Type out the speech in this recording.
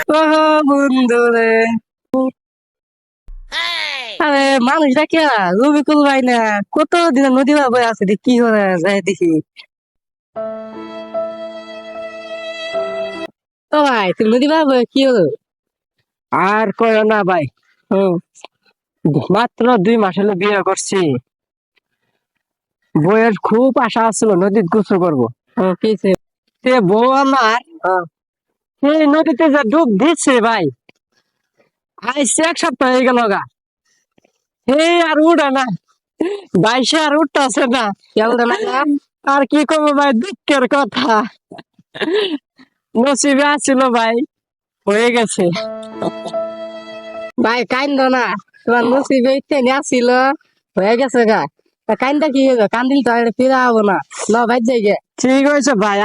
ও বন্ধু রে। আরে মানুষটা কে? রবিকুল ভাই না? কত দিন নদী ভাবে আছে, কি করে যায় দেখি। তো ভাই তুমি নদী ভাবে কি হলো? আর কয় না ভাই। হুম। মাত্র 2 মাস হলো বিয়ে করছি। বউয়ের খুব আশা ছিল নদীতে গোসল করবো। কি সে? সে বউ আমার সেই নদীতে যে ডুব দিচ্ছে ভাই, আজ 1 সপ্তাহ হয়ে গেল গা। হে আর উঠে না ভাই, সে আর উঠতেছে না। কেমন না? আর কি করবো ভাই, দুঃখের কথা। নসিবে আছিল ভাই, হয়ে গেছে। ভাই কান্দ না, তোমার নসিবে ইত্যাদি আসছিল, হয়ে গেছে গা। তা কান্দা কি হয়েছে? কান্দিল তো আর ফিরে হবো না। না ভাই যাই গে। ঠিক হয়েছে ভাই।